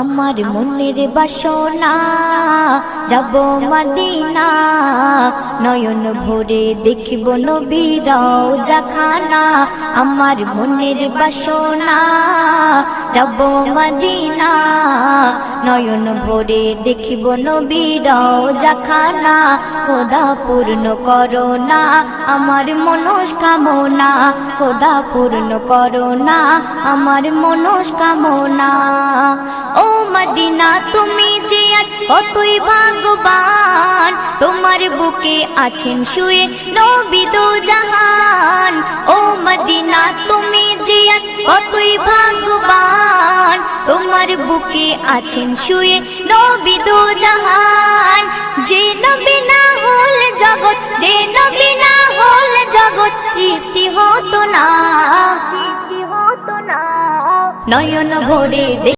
আমার মনের বাসনা যাব মদিনা, নয়ন ভরে দেখিব নবীর রওজাখানা। আমার মনের বাসনা যাব মদিনা, নয়ন ভরে দেখিব নবীর রওজাখানা। খোদা পূর্ণ করো না আমার মনস্কামনা, খোদা পূর্ণ করো না আমার মনস্কামনা। ও মদিনা তুমি যে আজ কতই ভাগ্যবান, তোমার বুকে আছেন শুয়ে নবী দো জাহান। ও মদিনা তুমি যে আজ কতই ভাগ্যবান, তোমার বুকে আছেন শুয়ে নবী দো জাহান। যে নবী না হল জগৎ, যে নবী না হল জগৎ সৃষ্টি হতো না, নয়ন ভরে